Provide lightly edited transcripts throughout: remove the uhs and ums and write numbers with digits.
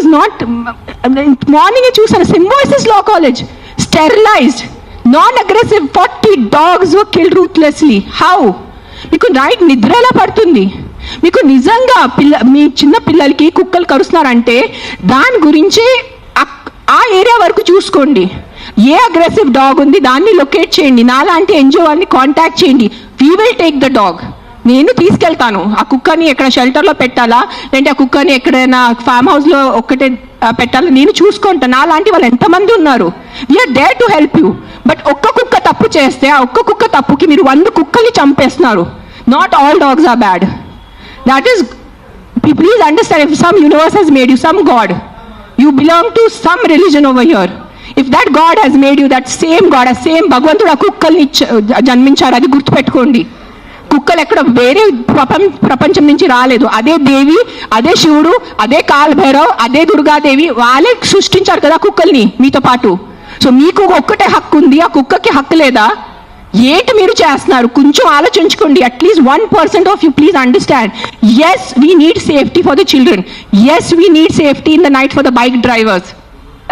Is not, morning చూసాను సింబాయిసిస్ law college, sterilised, non aggressive 40 dogs were killed ruthlessly. How? మీకు night నిద్ర ఎలా పడుతుంది? మీకు నిజంగా మీ చిన్న పిల్లలకి కుక్కలు కరుస్తున్నారంటే దాని గురించి ఆ ఏరియా వరకు చూసుకోండి. ఏ అగ్రెసివ్ డాగ్ ఉంది దాన్ని లొకేట్ చేయండి, నాలాంటి ఎన్జిఓ వాళ్ళని కాంటాక్ట్ చేయండి. We will take the dog. నేను తీసుకెళ్తాను. ఆ కుక్కని ఎక్కడ షెల్టర్లో పెట్టాలా, లేదంటే ఆ కుక్కని ఎక్కడైనా ఫామ్ హౌస్లో ఒక్కటే పెట్టాలా, నేను చూసుకుంటాను. నాలాంటి వాళ్ళు ఎంతమంది ఉన్నారు. We are there to help you. But ఒక్క కుక్క తప్పు చేస్తే ఆ ఒక్క కుక్క తప్పుకి మీరు 100 కుక్కల్ని చంపేస్తున్నారు. Not all dogs are bad. That is, please understand, if some universe has made you, some god, you belong to some religion over here. If that God has made you, that same God, a same భగవంతుడు ఆ కుక్కల్ని జన్మించాడు, అది గుర్తుపెట్టుకోండి. కుక్కలు ఎక్కడ వేరే ప్రపంచం నుంచి రాలేదు. అదే దేవి, అదే శివుడు, అదే కాలభైరవ్, అదే దుర్గాదేవి, వాళ్ళే సృష్టించారు కదా కుక్కల్ని మీతో పాటు. సో మీకు ఒక్కటే హక్కు ఉంది, ఆ కుక్కకి హక్కు లేదా? ఏంటి మీరు చేస్తున్నారు? కొంచెం ఆలోచించుకోండి. At least 1% of you please understand. Yes, we need safety for the children. Yes, we need safety in the night for the bike drivers.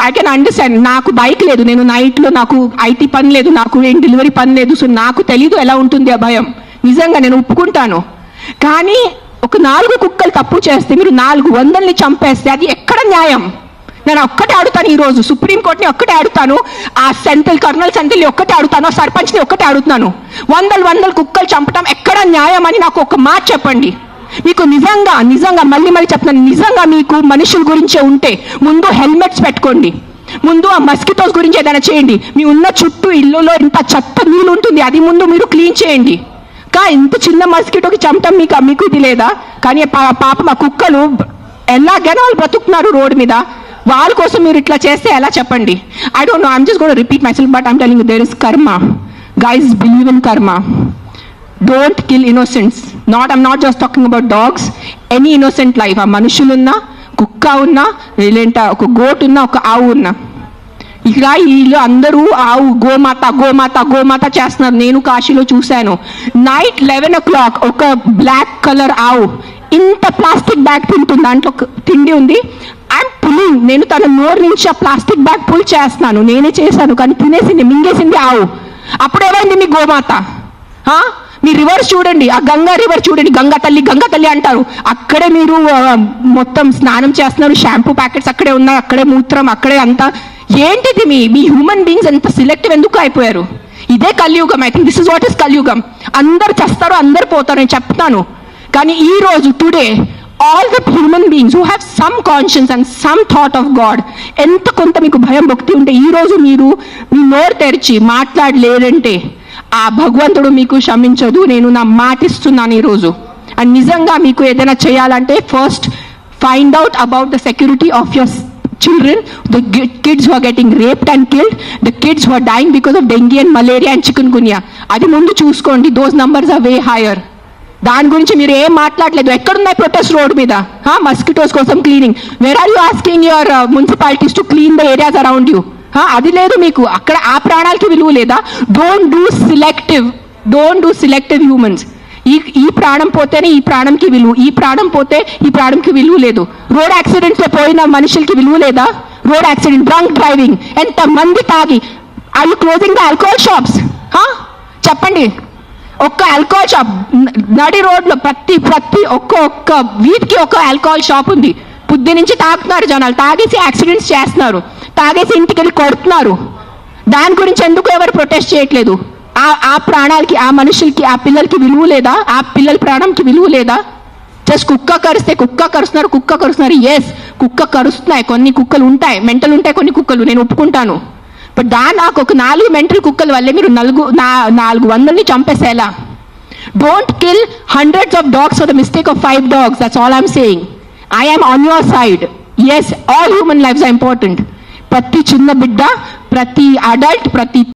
I can understand. నాకు బైక్ లేదు, నేను నైట్లో నాకు ఐటీ పని లేదు, నాకు ఏం డెలివరీ పని లేదు. సో నాకు తెలీదు ఎలా ఉంటుంది ఆ భయం. నిజంగా నేను ఒప్పుకుంటాను. కానీ ఒక 4 కుక్కలు తప్పు చేస్తే మీరు 400ని చంపేస్తే అది ఎక్కడ న్యాయం? నేను ఒక్కటే అడుగుతాను ఈరోజు, సుప్రీంకోర్టుని ఒక్కటే అడుగుతాను, ఆ కర్నల్ సెంథిల్ని ఒక్కటే అడుగుతాను, ఆ సర్పంచ్ని ఒక్కటే అడుగుతాను. 100 కుక్కలు చంపడం ఎక్కడ న్యాయం అని నాకు ఒక మాట చెప్పండి. మీకు నిజంగా మళ్ళీ చెప్తున్నాను, నిజంగా మీకు మనుషుల గురించే ఉంటే ముందు హెల్మెట్స్ పెట్టుకోండి. ముందు ఆ మస్కిటోస్ గురించి ఏదైనా చేయండి. మీ ఉన్న చుట్టూ ఇల్లులో ఇంత చెత్త నీళ్ళు ఉంటుంది, అది ముందు మీరు క్లీన్ చేయండి. ఇంత చిన్న మస్కిటోకి చంపటం మీకు ఇది లేదా? కానీ పాపం ఆ కుక్కలు ఎలాగైనా వాళ్ళు బ్రతుకుతున్నారు రోడ్డు మీద. వాళ్ళ కోసం మీరు ఇట్లా చేస్తే ఎలా చెప్పండి? I don't know, I'm just gonna repeat myself, but I'm telling you there is karma. Guys, believe in karma. Don't kill innocents. I'm not just talking about dogs, any innocent life. ఆ మనుషులున్నా, కుక్క ఉన్నా, లేదంటే ఒక goat ఉన్నా, ఒక ఆవు ఉన్నా. ఇక్కడ వీళ్ళు అందరూ ఆవు గోమాత చేస్తున్నారు. నేను కాశీలో చూశాను. నైట్ 11 o'clock ఒక బ్లాక్ కలర్ ఆవు ఇంత ప్లాస్టిక్ బ్యాగ్ తింటుంది, దాంట్లో తిండి ఉంది. ఐఎమ్ పుల్లింగ్, నేను తన నోరు నుంచి ఆ ప్లాస్టిక్ బ్యాగ్ పుల్ చేస్తున్నాను. నేనే చేశాను, కానీ తినేసింది, మింగేసింది ఆవు. అప్పుడు ఏమైంది మీ గోమాత? మీ రివర్స్ చూడండి, ఆ గంగా రివర్ చూడండి, గంగా తల్లి అంటారు. అక్కడే మీరు మొత్తం స్నానం చేస్తున్నారు, షాంపూ ప్యాకెట్స్ అక్కడే ఉన్నాయి, అక్కడే మూత్రం, అక్కడే అంతా. ఏంటిది మీ హ్యూమన్ బీయింగ్స్ ఎంత సిలెక్టివ్ ఎందుకు అయిపోయారు? ఇదే కలియుగం. I think this is what is కలియుగం. అందరు చేస్తారు, అందరు పోతారు, నేను చెప్తాను. కానీ ఈ రోజు today all the human beings who have some conscience and some thought of God, ఎంత కొంత మీకు భయం భక్తి ఉంటే ఈ రోజు మీరు మీ నోరు తెరిచి మాట్లాడలేదంటే ఆ భగవంతుడు మీకు క్షమించదు. నేను నా మాటిస్తున్నాను ఈరోజు. అండ్ నిజంగా మీకు ఏదైనా చేయాలంటే first find out about the security of your children, the kids who are getting raped and killed, the kids who are dying because of dengue and malaria and chikungunya. అది ముందు చూసుకోండి. those numbers are way higher. దాని గురించి మీరు ఏం మాట్లాడలేదు. ఎక్కడున్నాయి protest road మీద? మస్కిటోస్ కోసం cleaning. Where are you asking your municipalities to clean the areas around you? అది లేదు మీకు. అక్కడ ఆ ప్రాణాలకి విలువ లేదా? Don't do selective humans. ఈ ప్రాణం పోతేనే ఈ ప్రాణంకి విలువ, ఈ ప్రాణం పోతే ఈ ప్రాణంకి విలువ లేదు. రోడ్ యాక్సిడెంట్స్ లో పోయిన మనుషులకి విలువ లేదా? రోడ్ యాక్సిడెంట్, డ్రంక్ డ్రైవింగ్, ఎంత మంది తాగి. Are you closing the alcohol shops? చెప్పండి. ఒక్క ఆల్కహాల్ షాప్ నడి రోడ్లో ప్రతి ఒక్క వీధికి ఒక ఆల్కహాల్ షాప్ ఉంది. పొద్దు నుంచి తాగుతున్నారు జనాలు, తాగేసి యాక్సిడెంట్స్ చేస్తున్నారు, తాగేసి ఇంటికి వెళ్ళి కొడుతున్నారు. దాని గురించి ఎందుకు ఎవరు ప్రొటెస్ట్ చేయట్లేదు? ఆ ప్రాణాలకి, ఆ మనుషులకి, ఆ పిల్లలకి విలువ లేదా? ఆ పిల్లల ప్రాణంకి విలువ లేదా? జస్ట్ కుక్క కరుస్తున్నారు. ఎస్, కుక్క కరుస్తున్నాయి, కొన్ని కుక్కలు ఉంటాయి, మెంటల్ ఉంటాయి కొన్ని కుక్కలు, నేను ఒప్పుకుంటాను. బట్ నాకు ఒక 4 మెంటల్ కుక్కల వల్లే మీరు 400ని చంపేసేలా? Don't kill hundreds of dogs for the mistake of 5 dogs. That's all I'm saying. I am on your side. Yes, all human lives are important. ప్రతి చిన్న బిడ్డ, ప్రతి అడల్ట్, ప్రతి